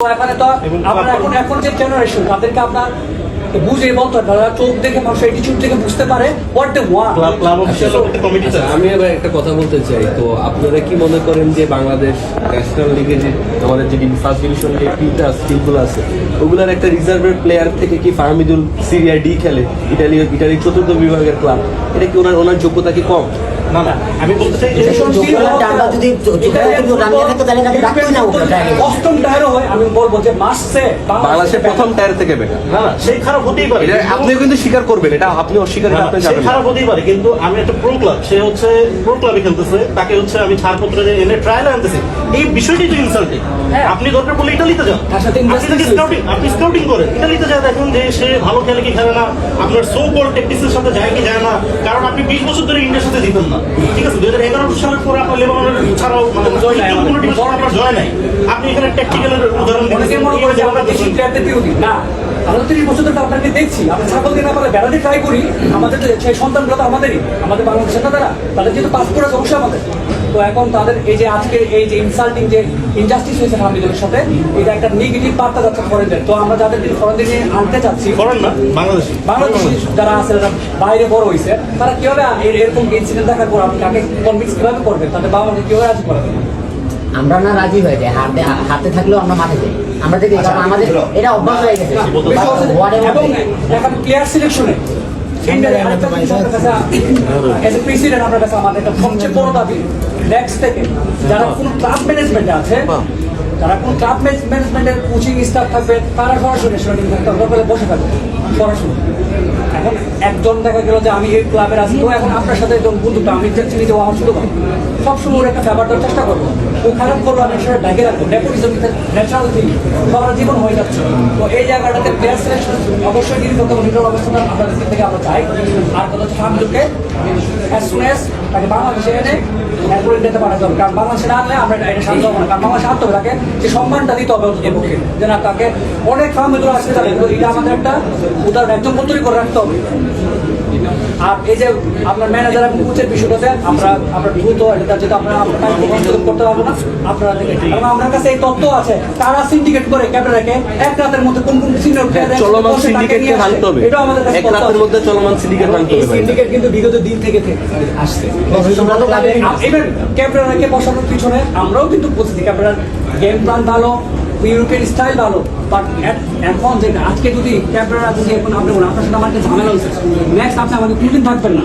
এখানে তো আপনার এখন যে জেনারেশন তাদেরকে আপনার বুঝে বলতে তারা চোখ দেখে মানুষ অ্যাটিটিউড থেকে বুঝতে পারে হোয়াট দে ওয়ান্ট। আমি এবার একটা কথা বলতে চাই, তো আপনারা কি মনে করেন যে বাংলাদেশ ন্যাশনাল লিগে যে আমাদের যে ফার্স্ট ডিভিশন যে টিমগুলো আছে ওগুলার একটা রিজার্ভের প্লেয়ার থেকে কি ফাহমিদুল সিরিয়া ডি খেলে ইটালির চতুর্থ বিভাগের ক্লাব, এটা কি ওনার যোগ্যতা কি কম? না না, আমি বলতে চাই অষ্টম টায়ারও হয়, আমি বলবো যে মাসে বাংলাদেশের প্রথম টায়ার থেকে বেটার। না না, সেই খারাপ হতেই পারে, আপনি কিন্তু স্বীকার করবেন, এটা আপনি অস্বীকার করতে যাবেন। খারাপ হতেই পারে, কিন্তু আমি একটা প্রো ক্লাব, সে হচ্ছে প্রো ক্লাবে খেলতেছে, তাকে হচ্ছে আমি ছাড়পত্র এনে ট্রায়ালে আনতেছি, এই বিষয়টি তো ইনসাল্টিং। আপনি দরকার পড়লে ইটালিতে যান, আপনি স্কাউটিং করেন, ইটালিতে যায় দেখুন যে সে ভালো খেলে কি খেলে না, আপনার সো কল টেকটিক্সের সাথে যায় কি যায় না, কারণ আপনি 20 বছর ধরে ইন্ডিয়ার সাথে জিতেন না, ঠিক আছে? 2011 সালের পরে আপনার লেবাননের ছাড়াও মানে কোনো টিমের সাথে আপনার জয় নাই, আপনি এখানে ট্যাকটিক্যালের উদাহরণ না। আমরা 30 বছর ধরে আপনাকে দেখছি, আমরা ছাগল দিয়ে না পারলে বেড়াতে ট্রাই করি, আমাদের সেই সন্তানগুলো তো আমাদেরই, আমাদের বাংলাদেশের না, তাদের যেহেতু পাসপোর্ট আছে অবশ্যই আমাদের। তো এখন তাদের এই যে আজকে এই যে ইনসাল্টিং যে ইনজাস্টিস হয়েছে ফাহমিদুলের সাথে, এটা একটা নেগেটিভ বার্তা যাচ্ছে ফরেনদের। তো আমরা যাদের ফরেনদের নিয়ে আনতে চাচ্ছি, ফরেন না বাংলাদেশি যারা আছে যারা বাইরে বড় হয়েছে, তারা কিভাবে এরকম ইনসিডেন্ট দেখার পর আপনি তাকে কনভিন্স কিভাবে করবেন, তাদের বাবা মাকে কিভাবে রাজি করাবেন? আমরা না রাজি হয়ে যাই, হাতে থাকলেও আমরা মাঠে যাই, আমরা দেখি আমাদের এটা অভ্যাস হয়ে গেছে। এবং এখন প্লেয়ার সিলেকশনে আপনার কাছে আমাদের একটা সবচেয়ে বড় দাবি, নেক্সট থেকে যারা কোনো ক্লাব ম্যানেজমেন্টে আছে, যারা কোন ক্লাব ম্যানেজমেন্টের কোচিং স্টাফ থাকবে, তারা সরাসরি বসে থাকবে সরাসরি। এখন একজন দেখা গেল যে আমি এই ক্লাবের আছি, তো এখন আপনার সাথে একজন বন্ধুটা আমি চিনি যে আমার শুধু সবসময় ওর একটা ব্যাপার দেওয়ার চেষ্টা করবো, ও খারাপ করবো আমি সেটা ডাকে রাখবো, নেপোটিজম ন্যাচারাল থিং, সবার জীবন হয়ে যাচ্ছে। তো এই জায়গাটাতে প্লেয়ার সিলেকশন অবশ্যই নির্ভর নির্ভর অবস্থা আপনাদের দিক থেকে আমরা চাই। আর কথা হচ্ছে ফাহমিদুলকে অ্যাজ সুন অ্যাজ তাকে বাংলাদেশে এনে এরপরে যেতে পাঠাতে হবে, কারণ বাংলাদেশে না আনলে আমরা এটা শান্ত হবো না, কারণ বাংলাদেশে আনতে হবে তাকে যে সম্মানটা দিতে হবে এর পক্ষে, যে না তাকে অনেক ফাহমিদুল আসতে যাবে, এটা আমাদের একটা উদাহরণ একদম মন্তরি করে রাখতে হবে। আর এই যে আপনার ম্যানেজার এবং কোচের বিষয়টাতে আমরা দ্রুত এটা যেটা আপনারা হস্তক্ষেপ করতে পারবো না, আপনারা দেখেন, কারণ আমার কাছে এই তথ্য আছে তারা সিন্ডিকেট করে ক্যাপ্টেনকে এক রাতের মধ্যে কোন কোন সিনিয়র প্লেয়ার চলমান সিন্ডিকেটকে ভাঙতে হবে, এটা আমাদের কাছে এক রাতের মধ্যে চলমান সিন্ডিকেট ভাঙতে হবে। সিন্ডিকেট কিন্তু বিগত দিন থেকে আসছে, ইভেন ক্যাপ্টেনকে বসানোর পিছনে আমরাও কিন্তু বুঝছি ক্যাপ্টেন গেম প্ল্যান ভালো, ইউরোপিয়ান স্টাইল ভালো, বাট এখন যে আজকে যদি ক্যাপ্টেনরা যদি এখন আপনি আপনার সাথে আমার ঝামেলা হয়েছে, নেক্সট আপনি আমাদের কোনোদিন থাকবেন না।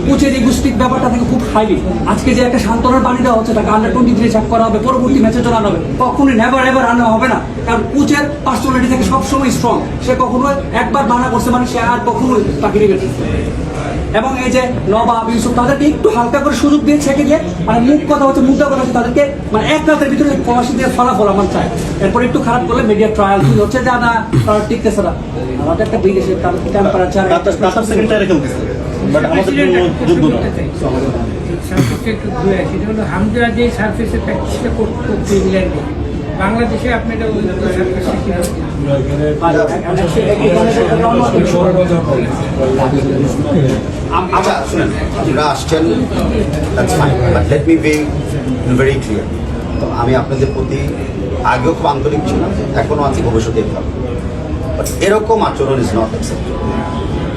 কোচের এই গোষ্ঠীর ব্যাপারটা থেকে খুব হাইলি, আজকে যে একটা সান্ত্বনার পানি দেওয়া হচ্ছে, তাকে আন্ডার-23 চেক করা হবে, পরবর্তী ম্যাচে চলে আনা হবে, কখনোই নেভার এভার আনা হবে না, কারণ কোচের পার্সোনালিটি থেকে সবসময় স্ট্রং, সে কখনোই একবার মানা করছে মানে সে আর কখনোই তাকে নেবে। এবং এই যে নবাব ইউসুফ তাদেরকে একটু হালকা করে সুযোগ দিয়ে ছেঁকে দিয়ে মানে মুদ্রা কথা হচ্ছে তাদেরকে মানে এক রাতের ভিতরে প্রবাসী দিয়ে ফলাফল আমার চাই, এরপর একটু খারাপ করলে মিডিয়া ট্রায়াল হচ্ছে যে না তারা টিকতেছে না, আমাদের একটা বিদেশের টেম্পারেচার হামজা যে সার্ফেসে প্র্যাকটিসটা করতে ইংল্যান্ডে, বাংলাদেশে আপনি এটা আচ্ছা শুনেন, আপনারা আসছেন, that's fine, but let me be very clear. তো আমি আপনাদের প্রতি আগেও খুব আন্তরিক ছিলাম, এখনও আছি, ভবিষ্যতে থাকবো, বাট এরকম আচরণ ইজ নট অ্যাকসেপ্টেবল।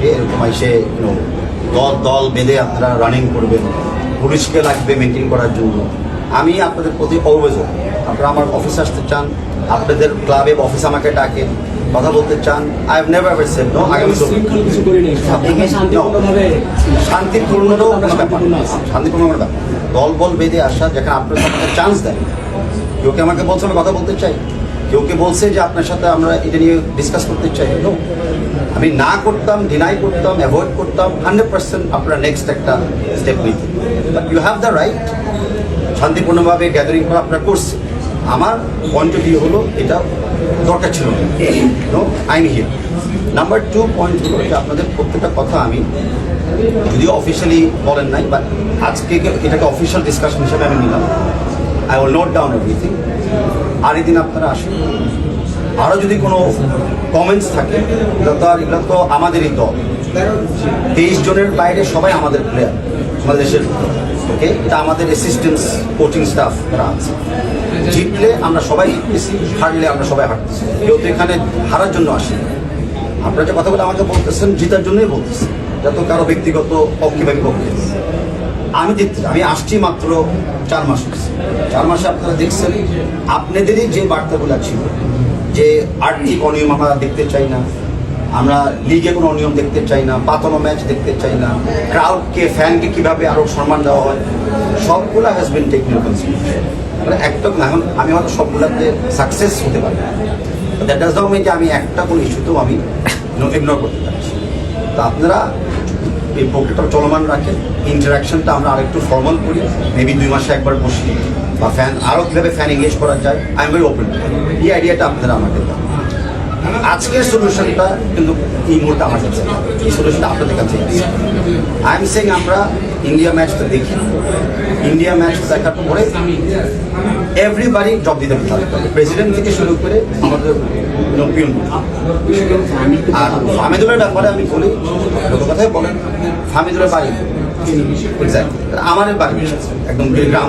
এরকম এসে দল বেঁধে আপনারা রানিং করবেন, পুলিশকে লাগবে মেনটেন করার জন্য। আমি আপনাদের প্রতি অলওয়েজ, আপনারা আমার অফিসে আসতে চান, আপনাদের ক্লাবে অফিস আমাকে ডাকে, কথা বলতে চান, I have never ever said no, আগামী শান্তিপূর্ণ ব্যাপার, শান্তিপূর্ণ ব্যাপার। দল বল বেঁধে আসা, যেখানে আপনারা আমাকে চান্স দেন, কেউ কে আমাকে বলছে আমি কথা বলতে চাই, কেউ কে বলছে যে আপনার সাথে আমরা এটা নিয়ে ডিসকাস করতে চাই, নো, আমি না করতাম, ডিনাই করতাম, অ্যাভয়েড করতাম, 100% আপনারা নেক্সট একটা স্টেপ নিতেন। But you have the right, শান্তিপূর্ণভাবে গ্যাদারিং করা আপনারা করছে। আমার পয়েন্ট অফ ভিউ হলো এটা দরকার ছিল না, no, I am here. Number 2 point হলো যে আপনাদের প্রত্যেকটা কথা আমি যদিও অফিসিয়ালি বলেন নাই, বাট আজকে এটাকে অফিসিয়াল ডিসকাশন হিসেবে আমি নিলাম। I will note down everything. আর এই দিন আপনারা আসেন, আরও যদি কোনো কমেন্টস থাকে, এগুলো তো আমাদেরই দল, 23 জনের বাইরে সবাই আমাদের প্লেয়ার, আমাদের দেশের, ওকে, এটা আমাদের অ্যাসিস্ট্যান্টস কোচিং স্টাফ যারা আছে। জিতলে আমরা সবাই জিততেছি, হারলে আমরা সবাই হারতেছি। কেউ তো এখানে হারার জন্য আসে না। আপনারা যে কথাগুলো আমাকে বলতেছেন জিতার জন্যই বলতেছেন, যত কারো ব্যক্তিগত অকিভাবে পক্ষে। আমি আসছি মাত্র 4 মাস হয়েছে। 4 মাসে আপনারা দেখছেন আপনাদেরই যে বার্তাগুলো ছিল যে আর্থিক অনিয়ম আমরা দেখতে চাই না, আমরা লিগে কোনো অনিয়ম দেখতে চাই না, পাতানো ম্যাচ দেখতে চাই না, ক্রাউডকে ফ্যানকে কিভাবে আরো সম্মান দেওয়া হয়, সবগুলো has been taken in consideration. মানে একটা এখন আমি হয়তো সবগুলোতে সাকসেস হতে পারি, দ্যাট ডাজ নট মিন যে আমি একটা কোনো ইস্যুতেও আমি ইগনোর করতে পারছি। তো আপনারা এই প্রক্রিয়াটা চলমান রাখেন, ইন্টারাকশনটা আমরা আরেকটু ফর্মাল করি, মেবি 2 মাসে একবার বসি, বা ফ্যান আরও কীভাবে ফ্যান এঙ্গেজ করা যায়, আই এম ভেরি ওপেন। এই আইডিয়াটা আপনারা আমাকে দেন। আজকের সলিউশনটা কিন্তু এই মুহূর্তে আমার কাছে নেই। এই সলিউশনটা আপনাদের কাছে আই এম সেইং আমরা ইন্ডিয়া ম্যাচটা দেখি, ইন্ডিয়া ম্যাচ দেখার পরে এভরিবাডি জব দিতে হবে, প্রেসিডেন্ট থেকে শুরু করে আমাদের পিয়ন। আর ফাহমিদুলের ব্যাপারে আমি বলি, লোক কথাই বলেন ফাহমিদুলের বাড়ি আমার বাড়ি একদম গ্রাম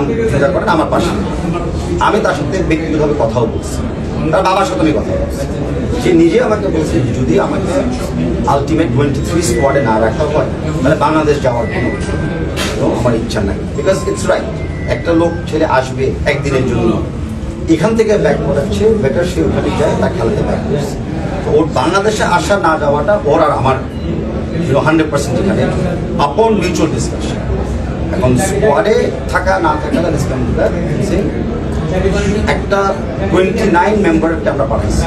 করেন আমার পাশে। আমি তার সাথে ব্যক্তিগতভাবে কথাও বলছি, তার বাবার সাথে আমি কথা বলছি। সে নিজে আমাকে বলছে যদি আমাকে আলটিমেট 23 স্কোয়াডে না রাখা হয় তাহলে বাংলাদেশ যাওয়ার কোনো আমার ইচ্ছা নাই। বিকজ ইটস রাইট, একটা লোক ছেলে আসবে একদিনের জন্য, এখান থেকে ব্যাক করাচ্ছে বেটার সে ওখানে যায়, তার খেলাতে ব্যাক করছে। তো ওর বাংলাদেশে আসা না যাওয়াটা ওর আর আমার 100% এখানে আপন মিউচুয়াল ডিসকাশন। এখন স্কোয়াডে থাকা না থাকা একটা 29 মেম্বারকে আমরা পাঠাচ্ছি,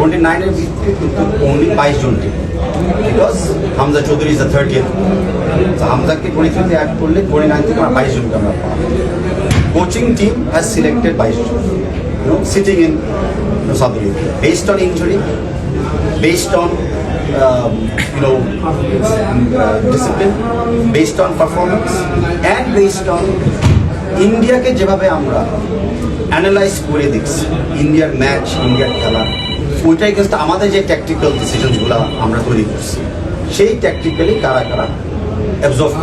29-এর ভিত্তিতে কিন্তু অনলি 22 জন team, because Hamza Chowdhury is the 30th। হামজাকে 23-তে অ্যাড করলে 29 থেকে আমরা 22 জনকে আমরা পাবো। কোচিং টিম হ্যাজ সিলেক্টেড 22 জন, sitting in Saudi Arabia based on injury, based on discipline, based on performance, and based on ইন্ডিয়াকে যেভাবে আমরা অ্যানালাইজ করে দেখছি, ইন্ডিয়ার ম্যাচ, ইন্ডিয়ার খেলা, ওইটাই কিন্তু আমাদের যে ট্যাকটিক্যাল ডিসিশনসগুলো আমরা তৈরি করছি, সেই ট্যাকটিক্যালি কারা কারা অ্যাবজর্ভ